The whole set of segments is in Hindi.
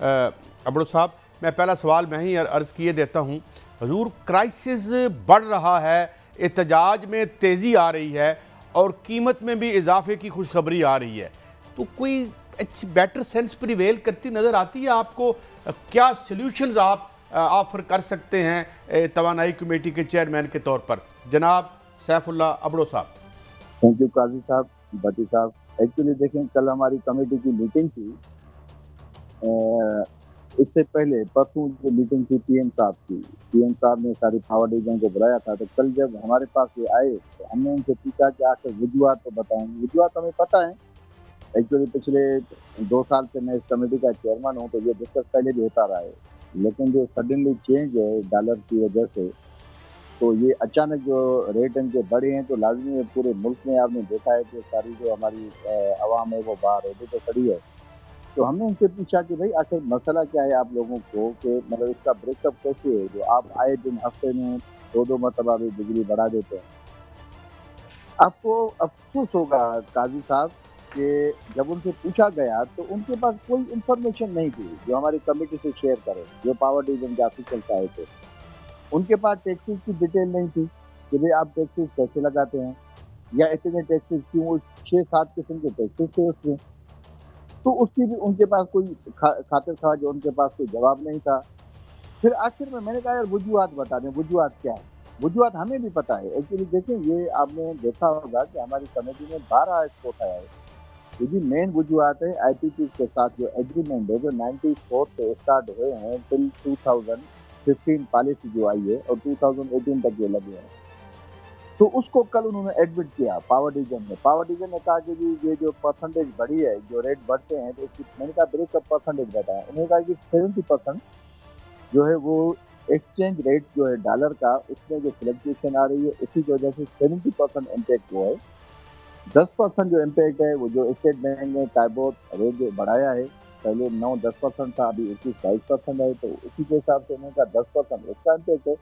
अबड़ो साहब, मैं पहला सवाल मैं ही अर्ज़ किए देता हूँ। हजूर, क्राइसिस बढ़ रहा है, एहतजाज में तेज़ी आ रही है और कीमत में भी इजाफे की खुशखबरी आ रही है, तो कोई अच्छी बेटर सेंस प्रिवेल करती नज़र आती है आपको? क्या सल्यूशंस आप ऑफर कर सकते हैं तवानाई कमेटी के चेयरमैन के तौर पर, जनाब सैफुल्लाह अबड़ो साहब? थैंक यू काजी साहब, भट्टी साहब। एक्चुअली देखें, कल हमारी कमेटी की मीटिंग थी। इससे पहले परसों जो मीटिंग थी पीएम साहब की, पीएम साहब ने सारी पावर डिवीजन को बुलाया था। तो कल जब हमारे पास ये आए तो हमने उनसे पूछा कि आखिर वजूहत तो बताएं। वजूहत हमें पता है, एक्चुअली पिछले 2 साल से मैं इस कमेटी का चेयरमैन हूँ, तो ये डिस्कस पहले भी होता रहा है। लेकिन जो सडनली चेंज है डॉलर की वजह से, तो ये अचानक जो रेट इनके बढ़े हैं, तो लाजमी है पूरे मुल्क में आपने देखा है कि सारी जो हमारी आवाम है वो बाहर रोडों पे खड़ी है। तो हमने उनसे पूछा कि भाई आखिर मसला क्या है आप लोगों को, कि मतलब इसका ब्रेकअप कैसे है जो आप आए दिन हफ्ते में 2-2 मरतबा भी बिजली बढ़ा देते हैं। आपको अफसोस होगा काजी साहब कि जब उनसे पूछा गया तो उनके पास कोई इंफॉर्मेशन नहीं थी जो हमारी कमेटी से शेयर करे, जो पावर डिवीजन के ऑफिसर्स आए थे। उनके पास टैक्सेस की डिटेल नहीं थी कि भाई आप टैक्सेस कैसे लगाते हैं या इतने टैक्सेस क्यों, 6-7 किस्म के टैक्सेस थे उसमें। तो उसकी भी उनके पास कोई खातिर था जो उनके पास कोई जवाब नहीं था। फिर आखिर में मैंने कहा यार वजूहत बता दें, वजूहत क्या है? वजूहत हमें भी पता है। एक्चुअली देखें, ये आपने देखा होगा कि हमारी कमेटी में 12 स्पॉट आया है। यदि मेन वजूहत है आईपीपी के साथ जो एग्रीमेंट है जो 94 से स्टार्ट हुए हैं टिल 2015 पॉलिसी जो आई है और 2018 तक ये लगे हैं, तो उसको कल उन्होंने एडमिट किया पावर डिवीजन में। पावर डिवीजन ने कहा कि जी ये जो परसेंटेज बढ़ी है, जो रेट बढ़ते हैं, तो उसकी मैंने कहा ब्रेकअप परसेंटेज बताया। उन्होंने कहा कि 70% जो है वो एक्सचेंज रेट जो है डॉलर का, उसमें जो फ्लक्चुएशन आ रही है उसी की वजह से 70% इम्पैक्ट हुआ है। 10% जो इम्पैक्ट है वो जो स्टेट बैंक ने टाइबोट रेट जो बढ़ाया है, पहले 9-10% था, अभी 21-22% है, तो उसी के हिसाब से उन्होंने कहा 10% उसका इम्पैक्ट है।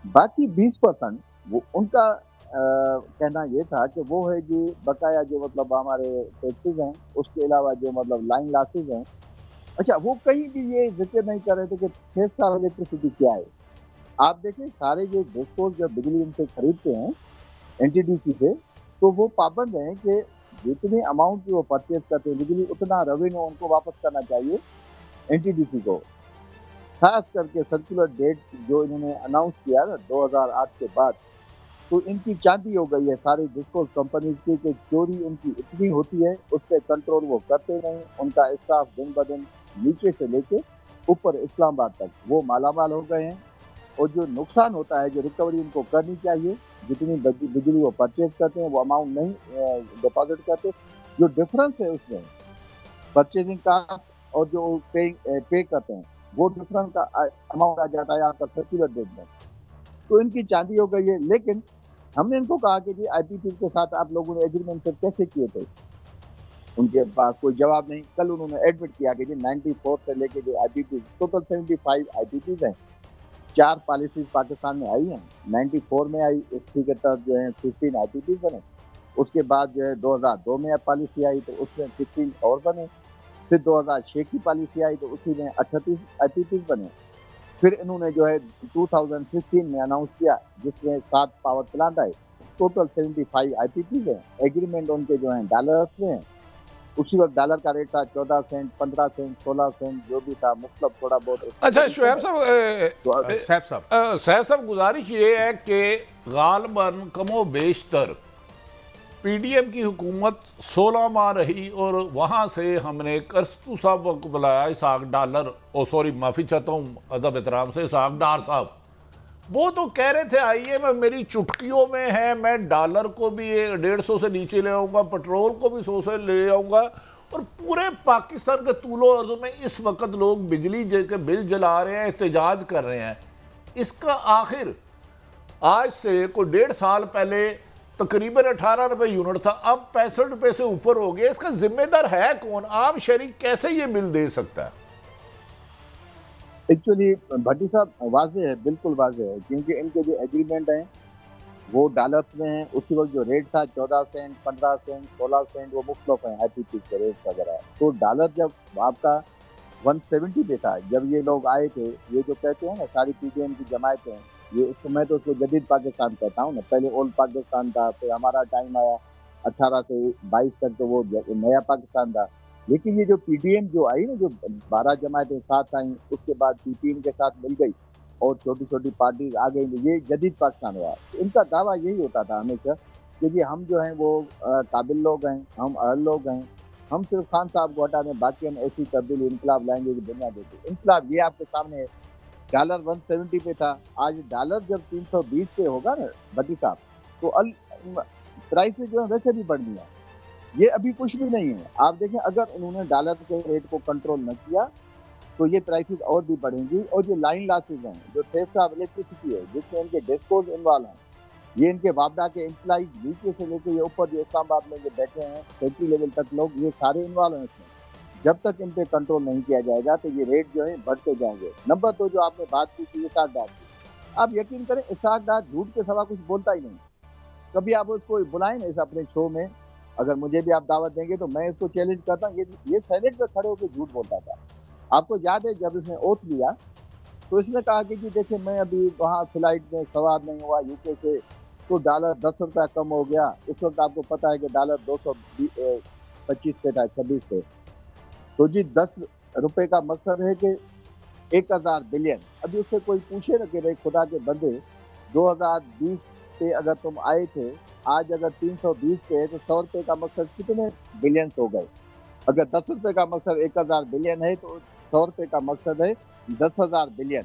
बाकी 20% वो उनका कहना ये था कि वो है कि बकाया जो मतलब हमारे टैक्सेस हैं, उसके अलावा जो मतलब लाइन लॉसेस हैं। अच्छा, वो कहीं भी ये ज़िक्र नहीं कर रहे थे कि फेस इलेक्ट्रिसिटी क्या है। आप देखें सारे ये डिस्कोज़ जब बिजली उनसे खरीदते हैं एनटीडीसी से, तो वो पाबंद हैं कि जितनी अमाउंट की वो परचेज़ करते हैं बिजली, उतना रेवेन्यू उनको वापस करना चाहिए एनटीडीसी को। ख़ास करके सर्कुलर डेट जो इन्होंने अनाउंस किया ना 2008 के बाद, तो इनकी चांदी हो गई है सारी डिस्कोज़ कंपनीज़ की कि चोरी उनकी इतनी होती है, उस पे कंट्रोल वो करते नहीं। उनका स्टाफ दिन-ब-दिन नीचे से लेके ऊपर इस्लामाबाद तक वो मालामाल हो गए हैं। और जो नुकसान होता है, जो रिकवरी उनको करनी चाहिए, जितनी बिजली वो परचेज़ करते हैं, वो अमाउंट नहीं डिपॉज़िट करते। जो डिफरेंस है उसमें परचेज़िंग कॉस्ट और जो पे करते हैं, वो डिफरेंस का अमाउंट आ जाता है आपका सर्कुलर डेट में। तो इनकी चांदी हो गई है। लेकिन हमने इनको कहा कि जी आईपीपी के साथ आप लोगों ने एग्रीमेंट फिर कैसे किए थे? उनके पास कोई जवाब नहीं। कल उन्होंने एडमिट किया कि जी 94 से लेके जो आईपीपी टोटल 75 आईपीपीज़ हैं। 4 पॉलिसीज़ पाकिस्तान में आई हैं। 94 में आई, उसी के तहत जो है 15 आईपीपीज़ बने। उसके बाद जो है 2002 में पॉलिसी आई तो उसमें 15 और बने। फिर 2006 की पॉलिसी आई तो उसी में 38 आईपीपीज़ बने। फिर इन्होंने जो है 2015 में अनाउंस किया जिसमें 7 पावर प्लांट आए। टोटल 75 आईपीपीज़ हैं। एग्रीमेंट उनके जो हैं डॉलर्स में हैं। उसी वक़्त डॉलर का रेट था 14 सेंट, 15 सेंट, 16 सेंट, जो भी था मतलब थोड़ा बहुत उसमें अच्छा वेरिएशन शुएब है। साहब, तो सैफ साहब, गुजारिश ये है कि गालबन कमो बेशतर पीडीएम की हुकूमत 16 माह रही और वहाँ से हमने करस्तू साहब को बुलाया, इसाक डालर, ओ सॉरी माफ़ी चाहता हूँ अदब एहतराम से, इसाक डार साहब। वो तो कह रहे थे आइए मैं मेरी चुटकियों में है, मैं डॉलर को भी 150 से नीचे ले आऊँगा, पेट्रोल को भी 100 से ले आऊँगा, और पूरे पाकिस्तान के तूलो अर्ज़ में इस वक्त लोग बिजली के बिल जला रहे हैं, एहतजाज कर रहे हैं। इसका आखिर आज से कोई 1.5 साल पहले तकरीबन 18 रुपए यूनिट था, अब 65 रुपए से ऊपर हो गया। इसका जिम्मेदार है कौन? आम शरीक कैसे ये बिल दे सकता है? एक्चुअली भट्टी साहब वाज़ेह है, बिल्कुल वाज़ेह है, क्योंकि इनके जो एग्रीमेंट हैं वो डॉलर्स में हैं। उसी वक़्त जो रेट था 14 सेंट, 15 सेंट, 16 सेंट, वो मुख्तलिफ हैं आईपीपी के रेट्स वगैरह। तो डॉलर जब आपका 170 पे था जब ये लोग आए थे। ये जो कहते हैं ना सारी पीटीएम की जमायतें, ये उसको मैं तो उसको जदीद पाकिस्तान कहता हूँ ना। पहले ओल्ड पाकिस्तान था, फिर हमारा टाइम आया 18 से 22 तक, तो वो नया पाकिस्तान था। लेकिन ये जो पीटीएम जो आई ना, जो 12 जमायतें साथ आई, उसके बाद पीटीएम के साथ मिल गई और छोटी छोटी पार्टी आ गई, ये जदीद पाकिस्तान हुआ। इनका दावा यही होता था हमेशा कि जी हम जो हैं वो काबिल लोग हैं, हम अहल लोग हैं, हम सिर्फ खान साहब को हटा दें, बाकी हम ऐसी तब्दीली इनकलाब लाएंगे कि दुनिया देखे। इनकलाब ये आपके सामने है। डॉलर 170 पे था, आज डॉलर जब 320 पे होगा ना भट्टी साहब, तो प्राइसेस जो है वैसे भी बढ़नी है। ये अभी कुछ भी नहीं है। आप देखें, अगर उन्होंने डॉलर के रेट को कंट्रोल न किया तो ये प्राइसेस और भी बढ़ेंगी। और जो लाइन लॉसेज हैं, जो थेफ्ट ऑफ इलेक्ट्रिसिटी है, जिसमें इनके डेस्कोज इन्वॉल्व हैं, ये इनके वापडा के एम्प्लॉइज नीचे से लेकर ये ऊपर जो इस्लामाबाद में जो बैठे हैं फैक्ट्री लेवल तक लोग, ये सारे इन्वॉल्व हैं इसमें। जब तक इन पे कंट्रोल नहीं किया जाएगा तो ये रेट जो है बढ़ते जाएंगे। नंबर 2, जो आपने बात की थी इसाक डार की, आप यकीन करें इसाक डार झूठ के सिवा कुछ बोलता ही नहीं। कभी आप उसको बुलाएं ना इस अपने शो में, अगर मुझे भी आप दावत देंगे तो मैं इसको चैलेंज करता हूँ। ये सेनेट पे खड़े होकर झूठ बोलता था। आपको याद है जब इसने ओथ लिया तो इसने कहा कि जी देखिए मैं अभी वहाँ फ्लाइट में सवार नहीं हुआ यूके से, तो डॉलर 10 रुपया कम हो गया। उस वक्त आपको पता है कि डॉलर 225 पे था, 26 पे। तो जी 10 रुपए का मकसद है कि 1000 बिलियन। अभी उससे कोई पूछे ना कि भाई खुदा के बंदे 2020 पे अगर तुम आए थे, आज अगर 320 पे है तो 100 रुपए का मकसद कितने बिलियन हो गए। अगर 10 रुपए का मकसद 1000 बिलियन है तो 100 रुपए का मकसद है 10,000 बिलियन।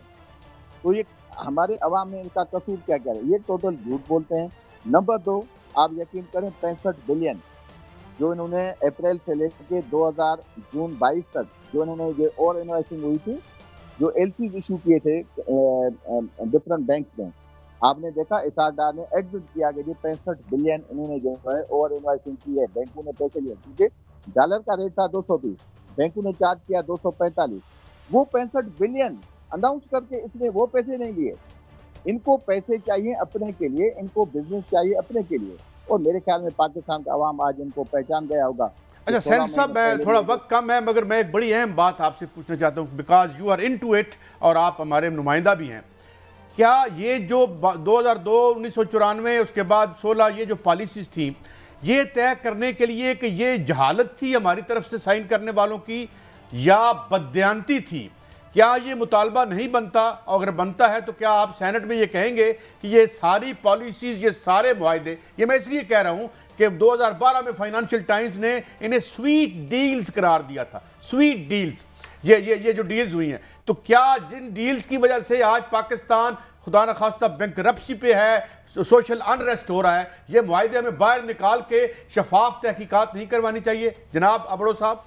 तो ये हमारे अवाम में इनका कसूर क्या क्या है, ये टोटल झूठ बोलते हैं। नंबर 2, आप यकीन करें 65 बिलियन जो इन्होंने अप्रैल से लेकर 2000 जून 22 तक जो इन्होंने ये और इन्वेस्टिंग हुई थी, जो एलसी इशू किए थे डिफरेंट बैंक्स में, आपने देखा इसाक डार ने एडमिट किया कि जी 65 बिलियन इन्होंने जो है ओवर इन्वेस्टिंग की है, बैंकों ने पैसे लिए। क्योंकि डॉलर का रेट था 220, बैंकों ने चार्ज किया 245। वो 65 बिलियन अनाउंस करके इसने वो पैसे नहीं लिए। इनको पैसे चाहिए अपने के लिए, इनको बिजनेस चाहिए अपने के लिए। और मेरे ख्याल में पाकिस्तान का अवाम आज इनको पहचान गया होगा। अच्छा सेनेटर साहब, मैं थोड़ा वक्त कम है मगर मैं एक बड़ी अहम बात आपसे पूछना चाहता हूँ, because you are into it और आप हमारे नुमाइंदा भी हैं। क्या ये जो 2002 1994 उसके बाद 16 ये जो पॉलिसीज थी, ये तय करने के लिए कि ये जहालत थी हमारी तरफ से साइन करने वालों की या बदयांती थी? क्या ये मुतालबा नहीं बनता, और अगर बनता है तो क्या आप सेनेट में ये कहेंगे कि ये सारी पॉलिसीज, ये सारे मुआहदे, ये मैं इसलिए कह रहा हूँ कि 2012 में फाइनेंशियल टाइम्स ने इन्हें स्वीट डील्स करार दिया था, स्वीट डील्स, ये जो डील्स हुई हैं, तो क्या जिन डील्स की वजह से आज पाकिस्तान खुदा न खास्ता बैंकरप्सी पे है, सोशल अनरेस्ट हो रहा है, ये मुआहदे हमें बाहर निकाल के शफाफ तहकीकात नहीं करवानी चाहिए जनाब अबड़ो साहब?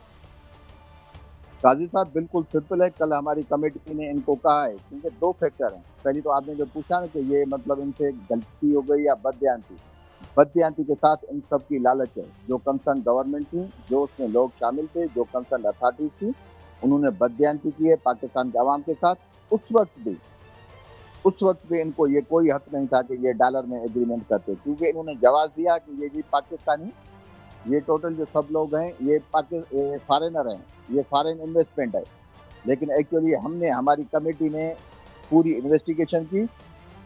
काजी साहब बिल्कुल सिंपल है। कल हमारी कमेटी ने इनको कहा है, क्योंकि 2 फैक्टर हैं। पहली तो आपने जो पूछा ना कि ये मतलब इनसे गलती हो गई या बदयांती के साथ इन सब की लालच है। जो कंसर्न गवर्नमेंट थी, जो उसमें लोग शामिल थे, जो कंसर्न अथॉरिटीज थी, उन्होंने बदयांती की है पाकिस्तान के अवाम के साथ। उस वक्त भी इनको ये कोई हक नहीं था कि ये डॉलर में एग्रीमेंट करते, क्योंकि इन्होंने जवाब दिया कि ये भी पाकिस्तानी, ये टोटल जो सब लोग हैं ये फॉरेनर हैं, ये फॉरेन इन्वेस्टमेंट है। लेकिन एक्चुअली हमारी कमेटी ने पूरी इन्वेस्टिगेशन की।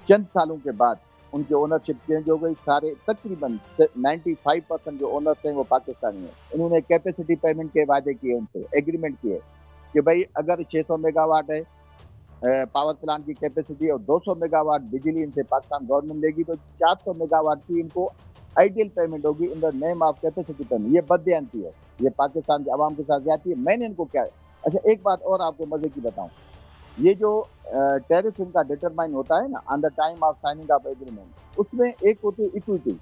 चंद सालों के बाद उनकी ओनरशिप चेंज हो गई। सारे तकरीबन 95% जो ओनर्स हैं वो पाकिस्तानी हैं। इन्होंने कैपेसिटी पेमेंट के वादे किए, उनसे एग्रीमेंट किए कि भाई अगर 600 मेगावाट है पावर प्लांट की कैपेसिटी और 200 मेगावाट बिजली इनसे पाकिस्तान गवर्नमेंट लेगी, तो 400 मेगावाट की इनको आइडियल पेमेंट होगी in the name of capacity payment. ये बदयांती है, ये पाकिस्तान के अवाम के साथ जाती है। मैंने इनको क्या, अच्छा एक बात और आपको मजे की बताऊं, ये जो टैरिफ इनका डिटरमाइन होता है ना on the time of signing off agreement, उसमें एक होती है इक्विटी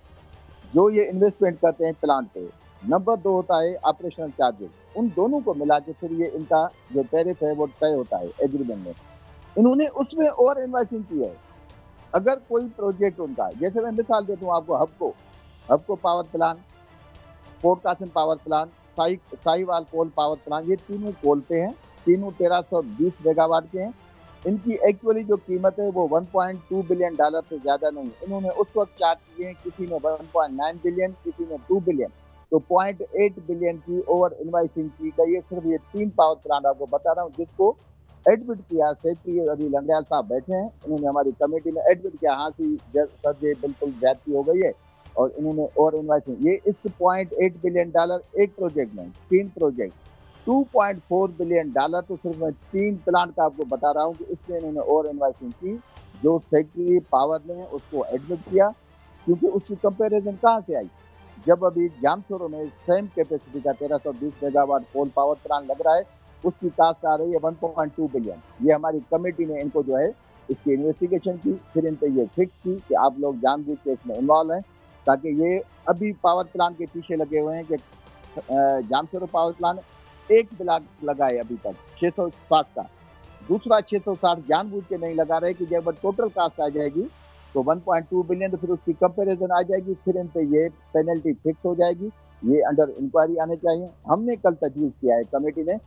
जो ये इन्वेस्टमेंट करते हैं प्लांट पे, नंबर 2 होता है ऑपरेशनल चार्जेस। उन दोनों को मिला के फिर ये इनका जो टैरिफ है वो तय होता है एग्रीमेंट में। इन्होंने उसमें और इन्वेस्टिंग की है। अगर कोई प्रोजेक्ट उनका, जैसे मैं मिसाल देता हूँ आपको, Hubco power plant, Port Qasim power plant, Sahiwal coal power plant, ये तीनों कोल पे हैं, तीनों 1320 मेगावाट के हैं। इनकी एक्चुअली जो कीमत है वो 1.2 बिलियन डॉलर से ज्यादा नहीं। इन्होंने उस वक्त चार्ज किए हैं, किसी ने 1.9 बिलियन, किसी ने 2 बिलियन। तो 0.8 बिलियन की ओवर इन्वाइसिंग की गई है। सिर्फ ये 3 पावर प्लांट आपको बता रहा हूँ जिसको एडमिट किया। सेक्रेटरी अभी लंगड़ियाल साहब बैठे हैं, उन्होंने हमारी कमेटी में एडमिट किया, हाँ सर ये बिल्कुल ज्यादती हो गई है और इन्होंने ओवर इन्वाइसिंग ये इस $0.8 बिलियन एक प्रोजेक्ट में 3 प्रोजेक्ट $2.4 बिलियन तो सिर्फ मैं 3 प्लांट का आपको बता रहा हूँ कि इसमें इन्होंने ओवर इन्वाइसिंग की। जो सेक्रेटरी पावर ने उसको एडमिट किया, क्योंकि उसकी कंपैरिजन कहाँ से आई, जब अभी जामशोरो में सेम कैपेसिटी का 1320 मेगावाट कोल पावर प्लांट लग रहा है, उसकी कास्ट आ रही है 1.2 बिलियन। ये हमारी कमेटी ने इनको जो है इसकी इन्वेस्टिगेशन की, फिर इन पे ये फिक्स की कि आप लोग जानबूझ के इसमें इन्वॉल्व हैं, ताकि ये अभी पावर प्लांट के पीछे लगे हुए हैं कि जामशोरो पावर प्लांट एक ब्लॉक लगाए अभी तक 660 का, दूसरा 660 जानबूझ के नहीं लगा रहे कि जब टोटल कास्ट आ जाएगी तो 1.2 बिलियन, तो फिर उसकी कंपैरिजन आ जाएगी, फिर इन पे ये पेनल्टी फिक्स हो जाएगी, ये अंडर इंक्वायरी आने चाहिए। हमने कल तजवीज़ किया है कमेटी ने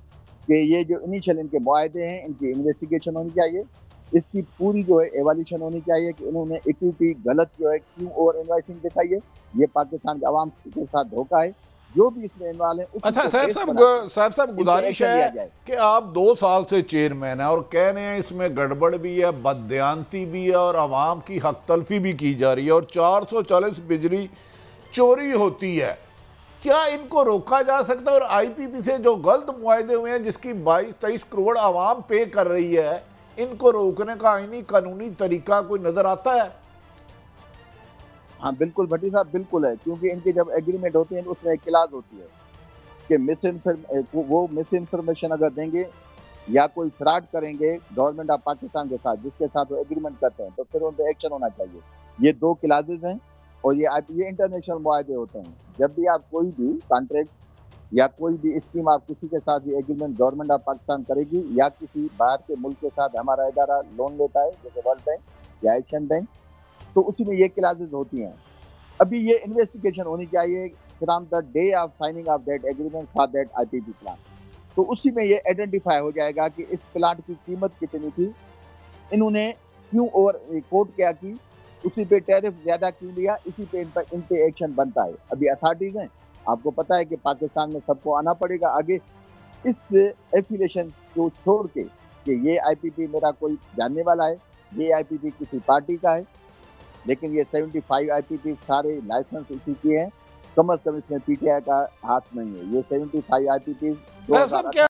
कि ये जो इनिशियल इनके मुआहदे हैं इनकी इन्वेस्टिगेशन होनी चाहिए, इसकी पूरी जो है एवल्यूशन होनी चाहिए कि इन्होंने इक्विटी गलत जो है क्यों ओवर इन्वाइसिंग दिखाई है, ये पाकिस्तान के आवाम के साथ धोखा है, जो भी इसमें इन्वॉल्व है। अच्छा साहब साहब गुजारिश है कि आप 2 साल से चेयरमैन हैं और कह रहे हैं इसमें गड़बड़ भी है, बदयांती भी है और आवाम की हक तलफी भी की जा रही है और 440 बिजली चोरी होती है, क्या इनको रोका जा सकता है? और आईपीपी से जो गलत मुआहदे हुए हैं जिसकी 22-23 करोड़ आवाम पे कर रही है, इनको रोकने का आईनी कानूनी तरीका कोई नजर आता है? हाँ बिल्कुल भट्टी साहब, बिल्कुल है, क्योंकि इनकी जब एग्रीमेंट होती है उसमें एक क्लास होती है कि वो मिस इन्फॉर्मेशन अगर देंगे या कोई फ्रॉड करेंगे गवर्नमेंट ऑफ पाकिस्तान के साथ जिसके साथ वो एग्रीमेंट करते हैं, तो फिर उन पर एक्शन होना चाहिए। ये 2 क्लासेज हैं और ये इंटरनेशनल मुआहदे होते हैं। जब भी आप कोई भी कॉन्ट्रैक्ट या कोई भी स्कीम आप किसी के साथ भी एग्रीमेंट गवर्नमेंट ऑफ पाकिस्तान करेगी या किसी बाहर के मुल्क के साथ हमारा इदारा लोन लेता है जैसे वर्ल्ड बैंक या एशियन बैंक, तो उसी में ये क्लासेस होती हैं। अभी ये इन्वेस्टिगेशन होनी चाहिए from the day of signing off that agreement for that IPP plant, तो उसी में ये आइडेंटिफाई हो जाएगा कि इस प्लांट की कीमत कितनी थी, इन्होंने क्यों ओवर कोट क्या की, उसी पे टैरिफ ज्यादा क्यों लिया, इसी पे इन पे एक्शन बनता है। अभी अथॉरिटीज हैं, आपको पता है कि पाकिस्तान में सबको आना पड़ेगा आगे, इस एफिलिएशन को छोड़ के कि ये आईपीपी मेरा कोई जानने वाला है, ये आईपीपी किसी पार्टी का है, लेकिन ये 75 आईपीपी सारे लाइसेंस इसी के हैं, कम अज कम इसमें पीटीआई का हाथ नहीं है। ये 75 आईपीपी